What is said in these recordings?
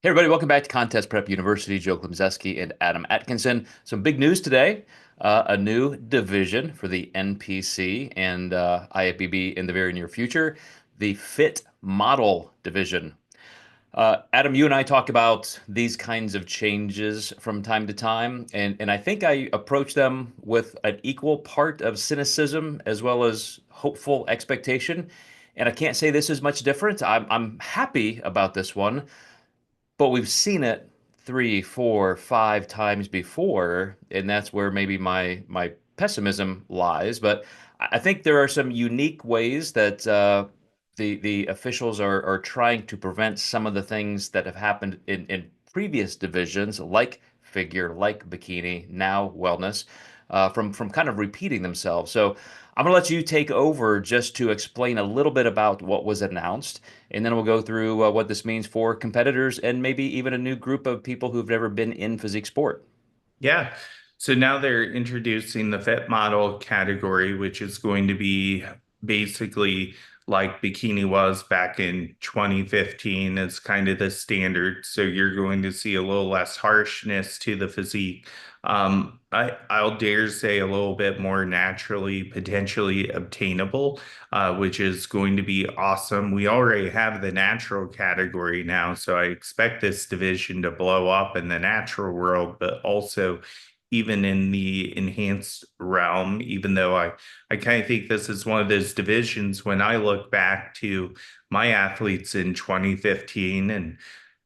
Hey everybody, welcome back to Contest Prep University. Joe Klemczewski and Adam Atkinson. Some big news today. A new division for the NPC and IFBB in the very near future, the Fit Model division. Adam, you and I talk about these kinds of changes from time to time, and I think I approach them with an equal part of cynicism as well as hopeful expectation. And I can't say this is much different. I'm happy about this one, but we've seen it three, four, five times before, and that's where maybe my pessimism lies. But I think there are some unique ways that the officials are trying to prevent some of the things that have happened in previous divisions, like figure, like bikini, now wellness, from kind of repeating themselves. So I'm going to let you take over just to explain a little bit about what was announced, and then we'll go through what this means for competitors and maybe even a new group of people who've never been in physique sport. Yeah. So now they're introducing the fit model category, which is going to be basically like bikini was back in 2015. It's kind of the standard. So you're going to see a little less harshness to the physique. I'll dare say a little bit more naturally, potentially obtainable, which is going to be awesome. We already have the natural category now, so I expect this division to blow up in the natural world, but also even in the enhanced realm, even though I kind of think this is one of those divisions when I look back to my athletes in 2015 and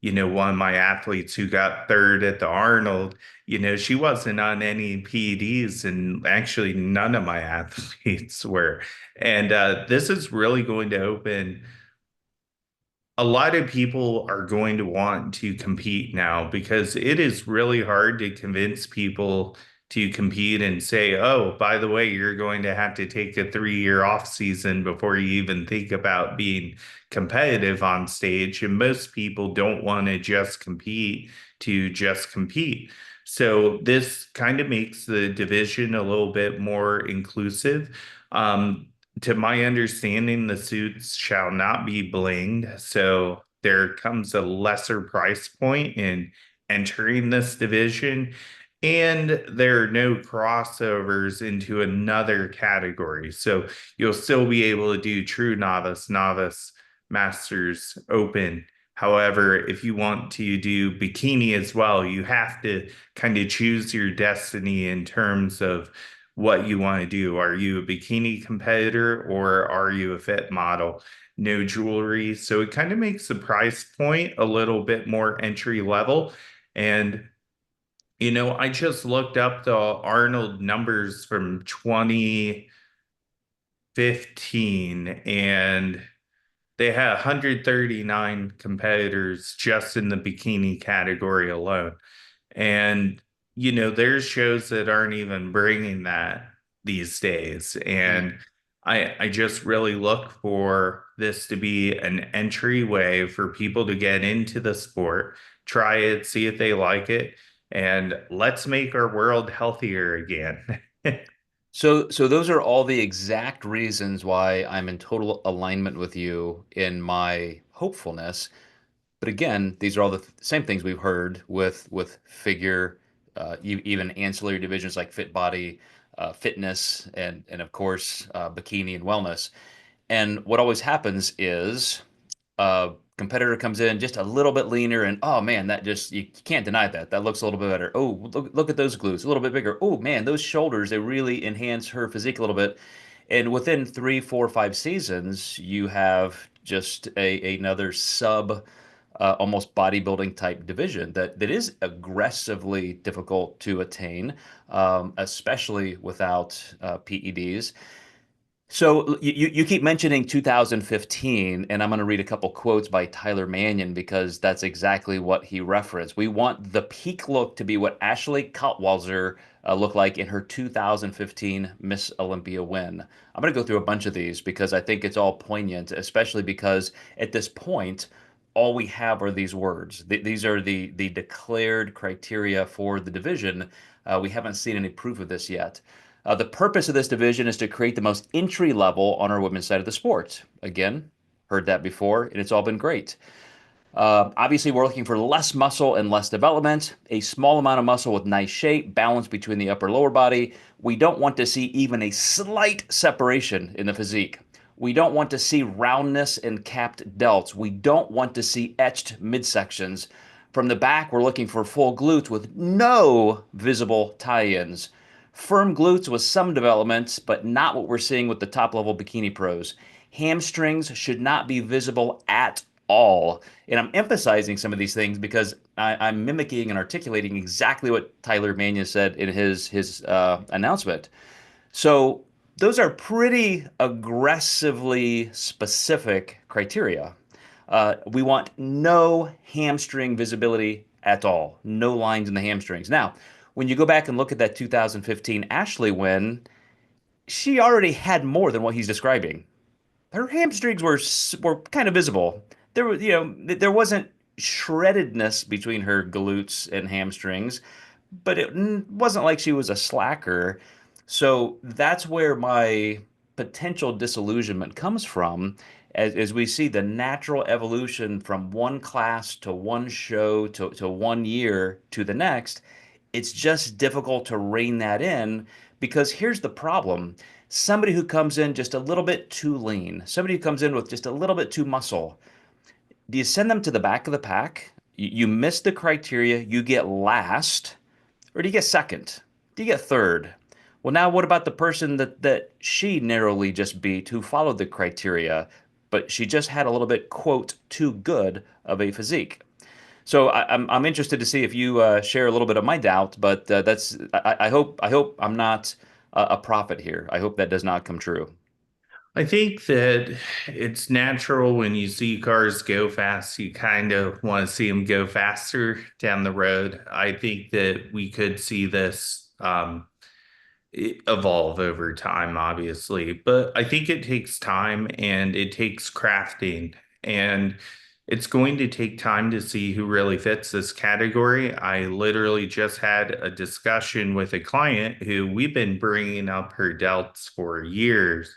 one of my athletes who got third at the Arnold, she wasn't on any PEDs, and actually none of my athletes were. And this is really going to open. A lot of people are going to want to compete now because it is really hard to convince people to compete and say, oh, by the way, you're going to have to take a 3-year off season before you even think about being competitive on stage. And most people don't want to just compete. So this kind of makes the division a little bit more inclusive. To my understanding, the suits shall not be blinged, so there comes a lesser price point in entering this division, and there are no crossovers into another category. So you'll still be able to do true novice, novice, masters, open. However, if you want to do bikini as well, you have to kind of choose your destiny in terms of what you want to do. Are you a bikini competitor or are you a fit model? No jewelry. So it kind of makes the price point a little bit more entry level. And, I just looked up the Arnold numbers from 2015 and they had 139 competitors just in the bikini category alone. And, there's shows that aren't even bringing that these days. And I just really look for this to be an entryway for people to get into the sport, try it, see if they like it, and let's make our world healthier again. So those are all the exact reasons why I'm in total alignment with you in my hopefulness. But again, these are all the same things we've heard with figure, even ancillary divisions like fit body, fitness, and of course bikini and wellness. And what always happens is a competitor comes in just a little bit leaner, and oh man, that just you can't deny that. That looks a little bit better. Oh, look at those glutes, a little bit bigger. Oh man, those shoulders, they really enhance her physique a little bit. And within 3, 4, 5 seasons, you have just another sub almost bodybuilding type division that is aggressively difficult to attain, especially without PEDs. So you keep mentioning 2015, and I'm going to read a couple quotes by Tyler Mannion because that's exactly what he referenced. We want the peak look to be what Ashley Kaltwalzer looked like in her 2015 Miss Olympia win. I'm going to go through a bunch of these because I think it's all poignant, especially because at this point, all we have are these words. These are the declared criteria for the division. We haven't seen any proof of this yet. The purpose of this division is to create the most entry level on our women's side of the sport. Again, heard that before, and it's all been great. Obviously, we're looking for less muscle and less development, a small amount of muscle with nice shape, balance between the upper lower body. We don't want to see even a slight separation in the physique. We don't want to see roundness and capped delts. We don't want to see etched midsections. From the back, we're looking for full glutes with no visible tie-ins. Firm glutes with some development, but not what we're seeing with the top level bikini pros. Hamstrings should not be visible at all. And I'm emphasizing some of these things because I'm mimicking and articulating exactly what Tyler Mania said in his announcement. So those are pretty aggressively specific criteria. We want no hamstring visibility at all, no lines in the hamstrings. Now, when you go back and look at that 2015 Ashley win, she already had more than what he's describing. Her hamstrings were kind of visible. There was, there wasn't shreddedness between her glutes and hamstrings, but it wasn't like she was a slacker. So that's where my potential disillusionment comes from as we see the natural evolution from one class to one show to 1 year to the next. It's just difficult to rein that in because here's the problem. Somebody who comes in just a little bit too lean, somebody who comes in with just a little bit too muscle, do you send them to the back of the pack? You miss the criteria, you get last, or do you get second? Do you get third? Well, now what about the person that she narrowly just beat who followed the criteria, but she just had a little bit, quote, too good of a physique? So I'm interested to see if you share a little bit of my doubt, but I hope I'm not a prophet here. I hope that does not come true. I think that it's natural when you see cars go fast, you kind of want to see them go faster down the road. I think that we could see this evolve over time, obviously, but I think it takes time and it takes crafting, and it's going to take time to see who really fits this category. I literally just had a discussion with a client who we've been bringing up her delts for years.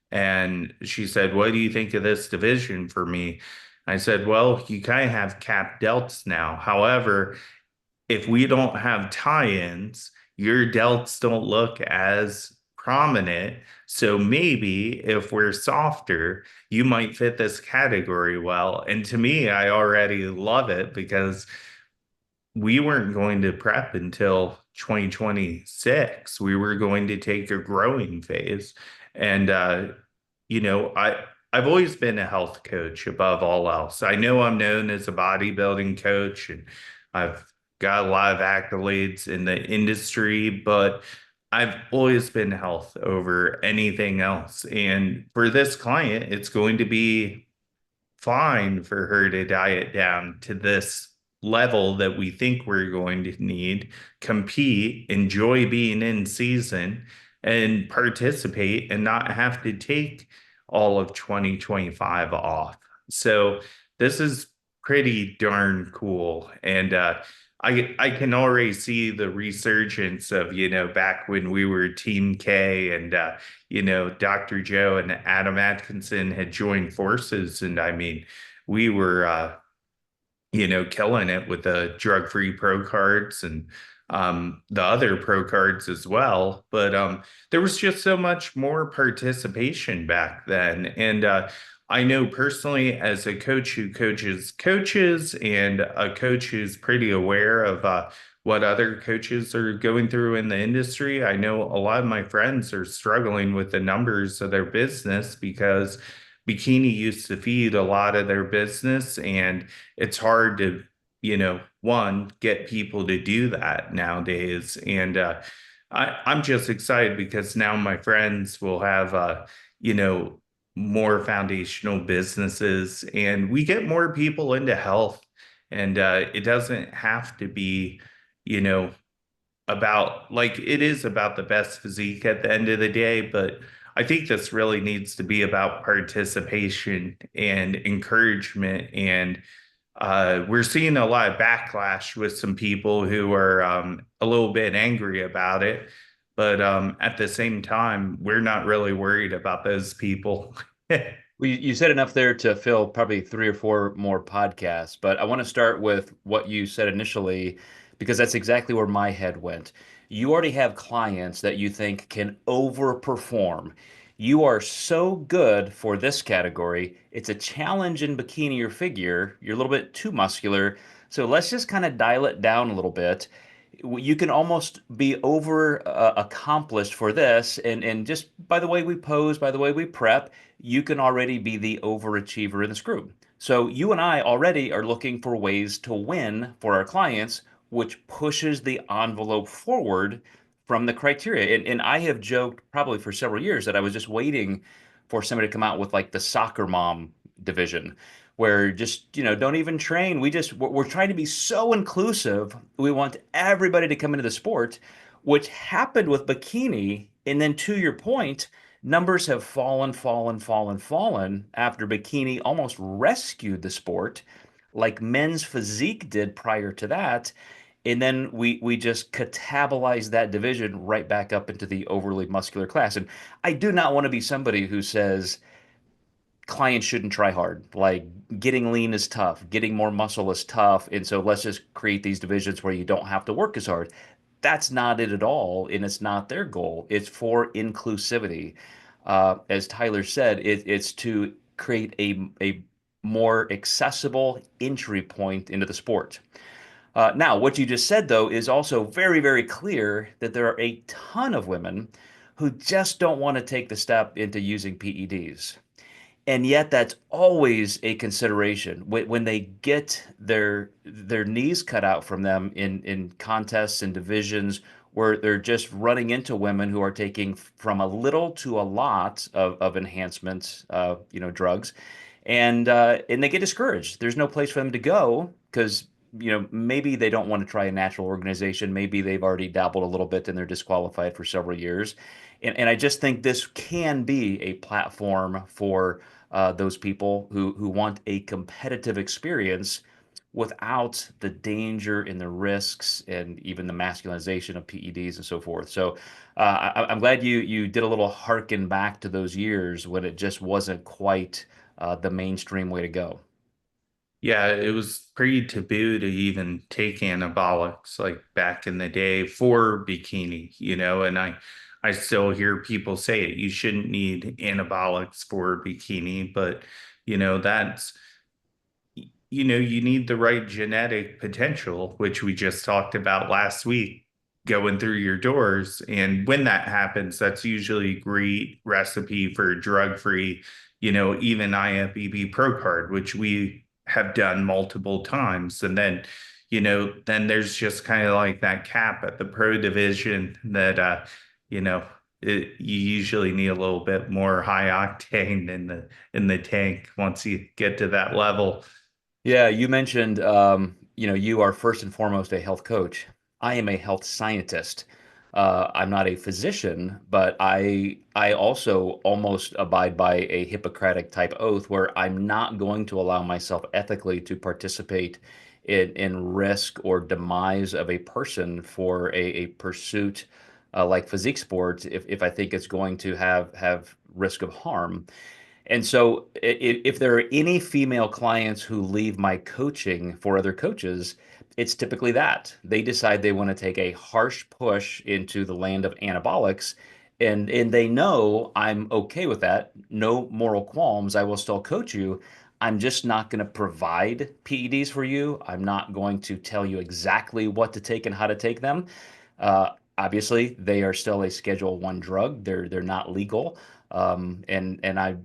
And she said, "What do you think of this division for me?" I said, "Well, you kind of have capped delts now. However, if we don't have tie-ins, your delts don't look as prominent. So maybe if we're softer, you might fit this category well." And to me, I already love it because we weren't going to prep until 2026. We were going to take a growing phase. And I've always been a health coach above all else. I know I'm known as a bodybuilding coach and I've got a lot of accolades in the industry, but I've always been health over anything else. And for this client, it's going to be fine for her to diet down to this level that we think we're going to need, compete, enjoy being in season, and participate and not have to take all of 2025 off. So this is pretty darn cool. And I can already see the resurgence of, back when we were Team K and Dr. Joe and Adam Atkinson had joined forces. And I mean, we were, killing it with the drug-free pro cards and the other pro cards as well. But there was just so much more participation back then. And I know personally, as a coach who coaches coaches and a coach who's pretty aware of what other coaches are going through in the industry, I know a lot of my friends are struggling with the numbers of their business because bikini used to feed a lot of their business, and it's hard to, one, get people to do that nowadays. And I'm just excited because now my friends will have, you know, more foundational businesses and we get more people into health. And it doesn't have to be, you know, about like it is about the best physique at the end of the day, but I think this really needs to be about participation and encouragement. And we're seeing a lot of backlash with some people who are a little bit angry about it. But at the same time, we're not really worried about those people. Well, you said enough there to fill probably three or four more podcasts, but I want to start with what you said initially because that's exactly where my head went. You already have clients that you think can overperform. You are so good for this category. It's a challenge in bikini or figure. You're a little bit too muscular. So let's just kind of dial it down a little bit. You can almost be over accomplished for this, and just by the way we pose, by the way we prep, you can already be the overachiever in this group. So you and I already are looking for ways to win for our clients, which pushes the envelope forward from the criteria. And I have joked probably for several years that I was just waiting for somebody to come out with like the soccer mom division, where just, don't even train. We're trying to be so inclusive. We want everybody to come into the sport, which happened with bikini. And then to your point, numbers have fallen, fallen, fallen, fallen after bikini almost rescued the sport, like men's physique did prior to that. And then we just catabolize that division right back up into the overly muscular class. And I do not want to be somebody who says clients shouldn't try hard. Like getting lean is tough, getting more muscle is tough. And so let's just create these divisions where you don't have to work as hard. That's not it at all. And it's not their goal. It's for inclusivity. As Tyler said, it's to create a more accessible entry point into the sport. Now, what you just said, though, is also very, very clear that there are a ton of women who just don't want to take the step into using PEDs. And yet that's always a consideration when they get their knees cut out from them in contests and divisions where they're just running into women who are taking from a little to a lot of enhancement, drugs, and they get discouraged. There's no place for them to go because maybe they don't want to try a natural organization. Maybe they've already dabbled a little bit and they're disqualified for several years. And I just think this can be a platform for those people who want a competitive experience without the danger and the risks and even the masculinization of PEDs and so forth. So I'm glad you did a little harken back to those years when it just wasn't quite the mainstream way to go. Yeah, it was pretty taboo to even take anabolics like back in the day for bikini, and I still hear people say it. You shouldn't need anabolics for bikini, but that's you need the right genetic potential, which we just talked about last week, going through your doors. And when that happens, that's usually a great recipe for drug-free, even IFBB Pro Card, which we have done multiple times. And then, then there's just kind of like that cap at the pro division that, you know, you usually need a little bit more high octane in the tank once you get to that level. Yeah, you mentioned, you are first and foremost a health coach. I am a health scientist. I'm not a physician, but I also almost abide by a Hippocratic type oath where I'm not going to allow myself ethically to participate in risk or demise of a person for a pursuit like physique sports if I think it's going to have risk of harm. And so, if there are any female clients who leave my coaching for other coaches, it's typically that they decide they want to take a harsh push into the land of anabolics, and they know I'm okay with that. No moral qualms. I will still coach you. I'm just not going to provide PEDs for you. I'm not going to tell you exactly what to take and how to take them. Obviously, they are still a Schedule One drug. They're not legal, and I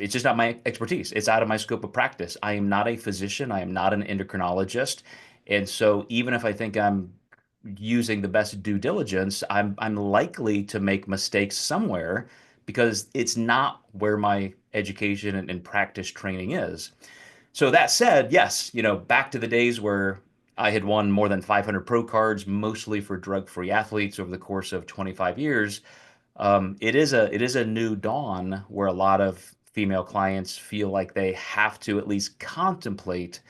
it's just not my expertise. It's out of my scope of practice. I am not a physician. I am not an endocrinologist. And so even if I think I'm using the best due diligence, I'm likely to make mistakes somewhere because it's not where my education and practice training is. So that said, yes, back to the days where I had won more than 500 pro cards, mostly for drug-free athletes over the course of 25 years. It is a new dawn where a lot of female clients feel like they have to at least contemplate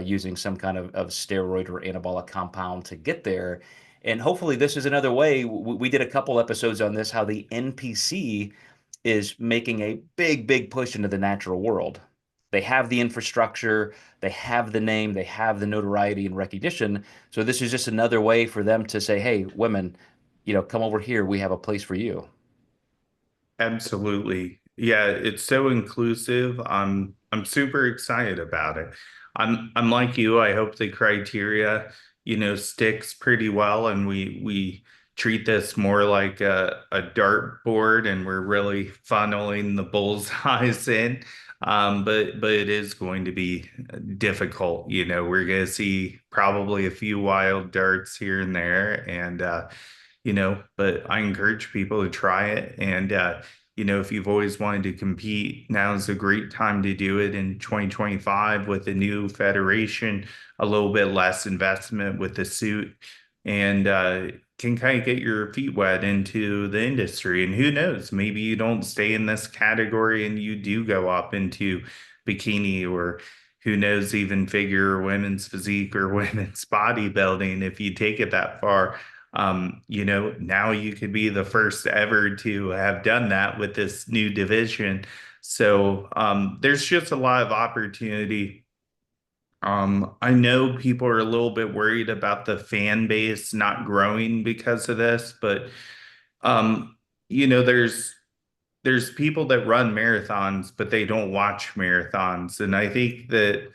using some kind of steroid or anabolic compound to get there. And hopefully, this is another way. We did a couple episodes on this, how the NPC is making a big, big push into the natural world. They have the infrastructure, they have the name, they have the notoriety and recognition. So this is just another way for them to say, hey, women, come over here. We have a place for you. Absolutely. Yeah, it's so inclusive. I'm super excited about it. I'm like you. I hope the criteria, sticks pretty well and we treat this more like a dart board and we're really funneling the bullseyes in. But it is going to be difficult. We're going to see probably a few wild darts here and there and but I encourage people to try it. And, if you've always wanted to compete, now is a great time to do it in 2025 with the new federation, a little bit less investment with the suit, and can kind of get your feet wet into the industry. And who knows, maybe you don't stay in this category and you do go up into bikini or who knows, even figure women's physique or women's bodybuilding if you take it that far. Now you could be the first ever to have done that with this new division. So there's just a lot of opportunity. I know people are a little bit worried about the fan base not growing because of this, but um, there's people that run marathons, but they don't watch marathons. And I think that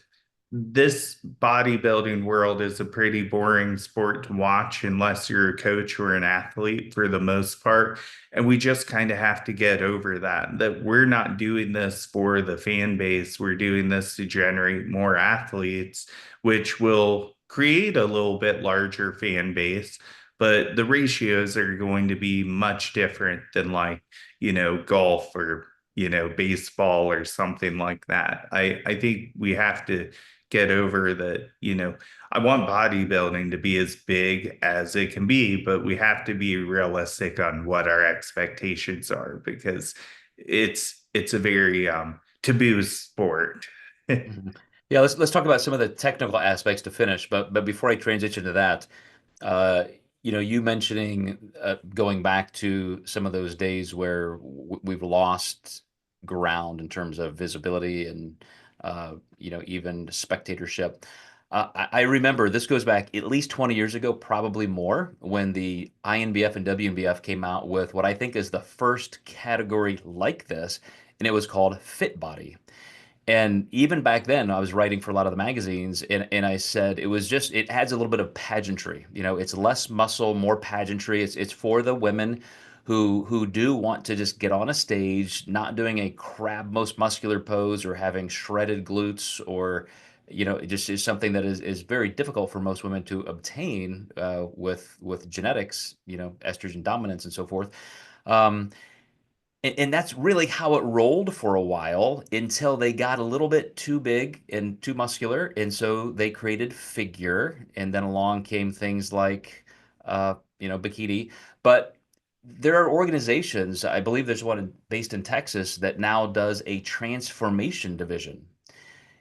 this bodybuilding world is a pretty boring sport to watch unless you're a coach or an athlete for the most part. And we just kind of have to get over that we're not doing this for the fan base. We're doing this to generate more athletes, which will create a little bit larger fan base. But the ratios are going to be much different than like, golf or, baseball or something like that. I think we have to get over that, I want bodybuilding to be as big as it can be, but we have to be realistic on what our expectations are because it's a very taboo sport. Mhm. Yeah, let's talk about some of the technical aspects to finish. But before I transition to that, uh, you mentioning going back to some of those days where we've lost ground in terms of visibility and even spectatorship. I remember this goes back at least 20 years ago, probably more, when the INBF and WNBF came out with what I think is the first category like this, and it was called Fit Body. And even back then, I was writing for a lot of the magazines, and I said it adds a little bit of pageantry. It's less muscle, more pageantry. It's for the women who do want to just get on a stage, not doing a crab most muscular pose or having shredded glutes or it just is something that is very difficult for most women to obtain with genetics, estrogen dominance and so forth. Um, and that's really how it rolled for a while until they got a little bit too big and too muscular. And so they created figure. And then along came things like, bikini. But there are organizations, I believe there's one based in Texas that now does a transformation division.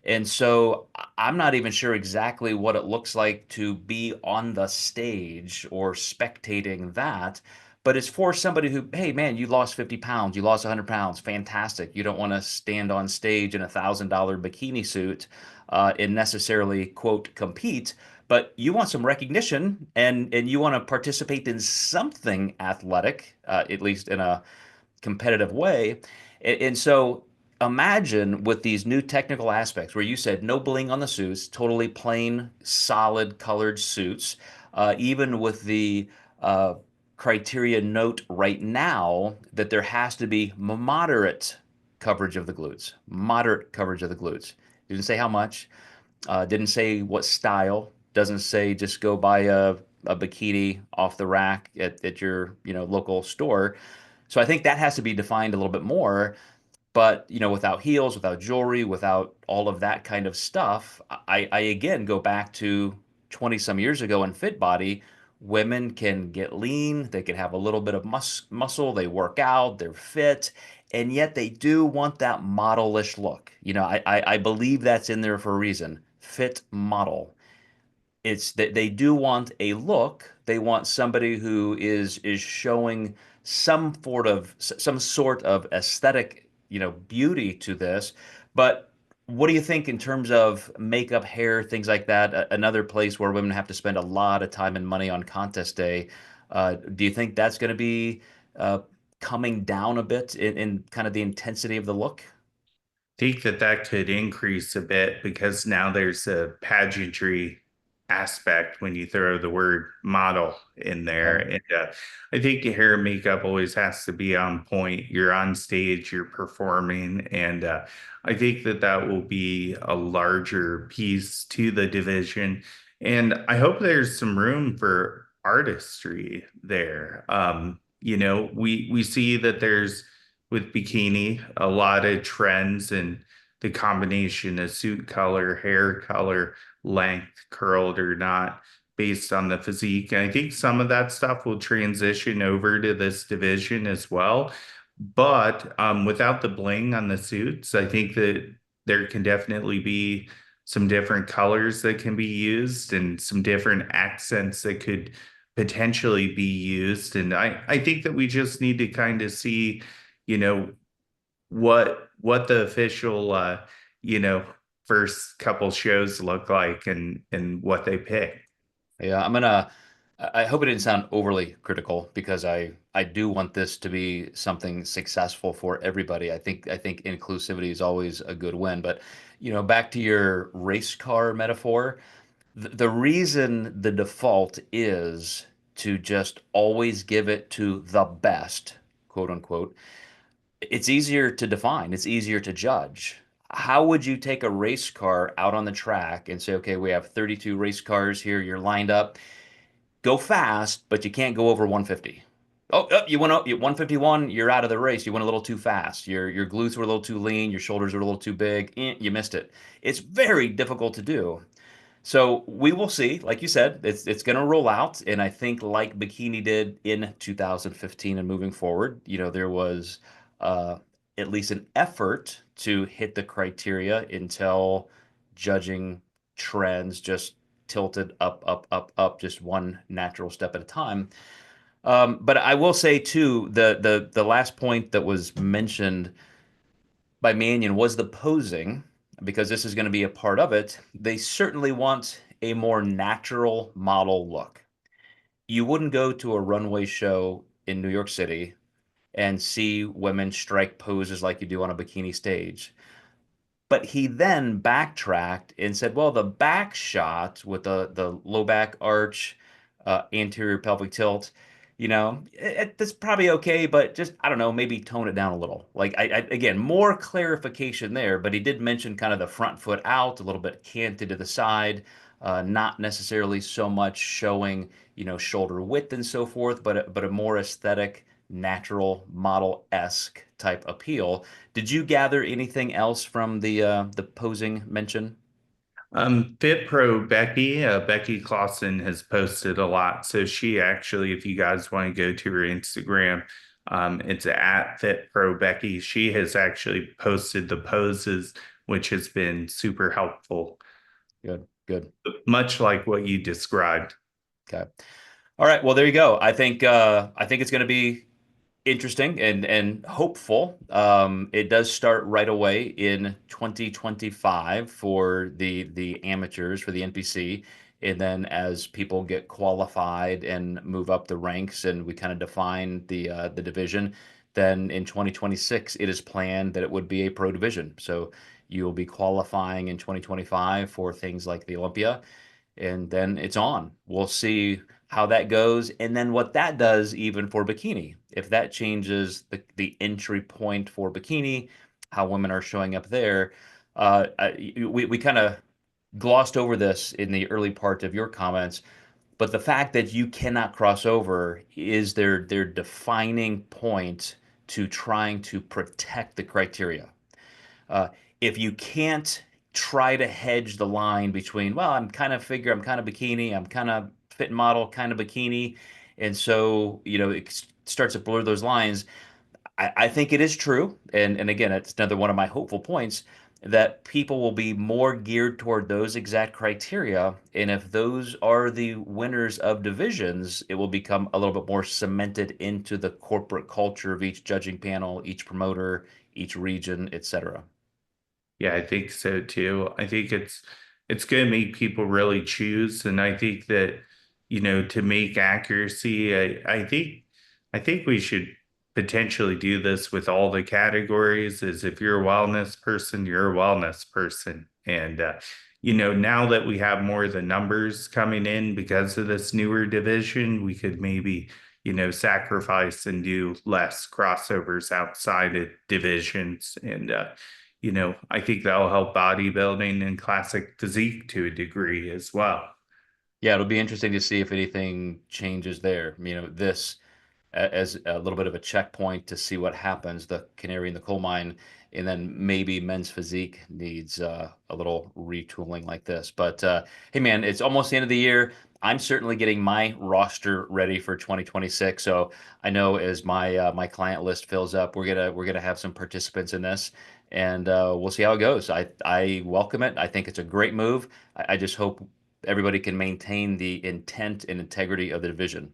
And so I'm not even sure exactly what it looks like to be on the stage or spectating that. But it's for somebody who, hey, man, you lost 50 pounds, you lost 100 pounds, fantastic. You don't want to stand on stage in $1,000 bikini suit and necessarily, quote, compete, but you want some recognition and you want to participate in something athletic, at least in a competitive way. And so imagine with these new technical aspects where you said no bling on the suits, totally plain, solid colored suits, even with the criteria note right now that there has to be moderate coverage of the glutes, moderate coverage of the glutes. Didn't say how much, didn't say what style, doesn't say just go buy a bikini off the rack at your local store. So I think that has to be defined a little bit more. But without heels, without jewelry, without all of that kind of stuff, I again go back to 20 some years ago in Fit Body. Women can get lean, they can have a little bit of muscle, they work out, they're fit, and yet they do want that modelish look. I believe that's in there for a reason. Fit model. it's that they do want a look. They want somebody who is showing some sort of aesthetic, beauty to this. But what do you think in terms of makeup, hair, things like that? Another place where women have to spend a lot of time and money on contest day. Do you think that's going to be uh, coming down a bit in kind of the intensity of the look? Think that that could increase a bit because now there's a pageantry aspect when you throw the word model in there. Okay. And I think your hair and makeup always has to be on point. You're on stage, you're performing. And I think that that will be a larger piece to the division. And I hope there's some room for artistry there. We see that there's with bikini, a lot of trends and the combination of suit color, hair color, length, curled or not, based on the physique. And I think some of that stuff will transition over to this division as well. But without the bling on the suits, I think that there can definitely be some different colors that can be used and some different accents that could potentially be used. And I think that we just need to kind of see you know what the official you know first couple shows look like and what they pick. Yeah, I hope it didn't sound overly critical because I do want this to be something successful for everybody. I think inclusivity is always a good win. But, back to your race car metaphor, the reason the default is to just always give it to the best, quote unquote, it's easier to define, it's easier to judge. How would you take a race car out on the track and say, okay, we have 32 race cars here, you're lined up, go fast, but you can't go over 150. Oh, you went up 151, you're out of the race. You went a little too fast. Your glutes were a little too lean, your shoulders were a little too big. You missed it. It's very difficult to do. So we will see. Like you said, it's going to roll out, and I think like Bikini did in 2015 and moving forward, there was uh, at least an effort to hit the criteria until judging trends just tilted up, up, up, up, just one natural step at a time. But I will say too, the last point that was mentioned by Mannion was the posing, because this is going to be a part of it. They certainly want a more natural model look. You wouldn't go to a runway show in New York City and see women strike poses like you do on a bikini stage. But he then backtracked and said, well, the back shot with the low back arch, anterior pelvic tilt, that's probably okay, but just, I don't know, maybe tone it down a little. Like, again, more clarification there, but he did mention kind of the front foot out, a little bit canted to the side, not necessarily so much showing, shoulder width and so forth, but a more aesthetic, natural, model-esque type appeal. Did you gather anything else from the posing mention? Fit Pro Becky, Becky Clausen has posted a lot. So she actually, if you guys want to go to her Instagram, it's at Fit Pro Becky. She has actually posted the poses, which has been super helpful, Good, good. much like what you described. Okay. All right. Well, there you go. I think it's going to be interesting and hopeful. It does start right away in 2025 for the amateurs for the NPC, and then as people get qualified and move up the ranks, and we kind of define the division, then in 2026 it is planned that it would be a pro division. So you'll be qualifying in 2025 for things like the Olympia, and then it's on. We'll see how that goes, and then what that does even for bikini. If that changes the entry point for bikini, how women are showing up there. We kind of glossed over this in the early part of your comments, but the fact that you cannot cross over is their defining point to trying to protect the criteria. Uh, if you can't try to hedge the line between, well, I'm kind of bikini, I'm kind of fit and model, kind of bikini, and so it starts to blur those lines. I think it is true, and again, it's another one of my hopeful points. that people will be more geared toward those exact criteria. And if those are the winners of divisions, it will become a little bit more cemented into the corporate culture of each judging panel, each promoter, each region, etc. Yeah, I think so too. I think it's going to make people really choose, and I think that to make accuracy, I think we should potentially do this with all the categories. Is if you're a wellness person, you're a wellness person, and now that we have more of the numbers coming in because of this newer division, we could maybe sacrifice and do less crossovers outside of divisions and I think that'll help bodybuilding and classic physique to a degree as well. Yeah, it'll be interesting to see if anything changes there. This as a little bit of a checkpoint to see what happens, the canary in the coal mine, and then maybe men's physique needs a little retooling like this. But hey, man, it's almost the end of the year. I'm certainly getting my roster ready for 2026. So I know as my client list fills up, we're gonna have some participants in this, and we'll see how it goes. I welcome it. I think it's a great move. I just hope everybody can maintain the intent and integrity of the division.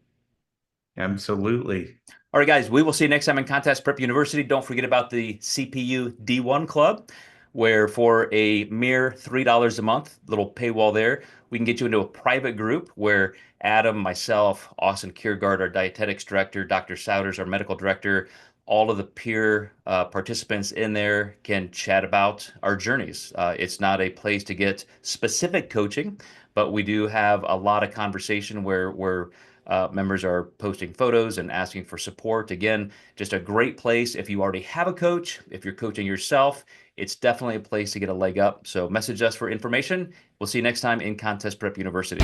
Absolutely. All right, guys, we will see you next time in Contest Prep University. Don't forget about the CPU D1 Club, where for a mere $3 a month, little paywall there, we can get you into a private group where Adam, myself, Austin Kiergaard, our dietetics director, Dr. Souders, our medical director, all of the peer participants in there can chat about our journeys. It's not a place to get specific coaching, but we do have a lot of conversation where members are posting photos and asking for support. Again, just a great place if you already have a coach, if you're coaching yourself, it's definitely a place to get a leg up. So message us for information. We'll see you next time in Contest Prep University.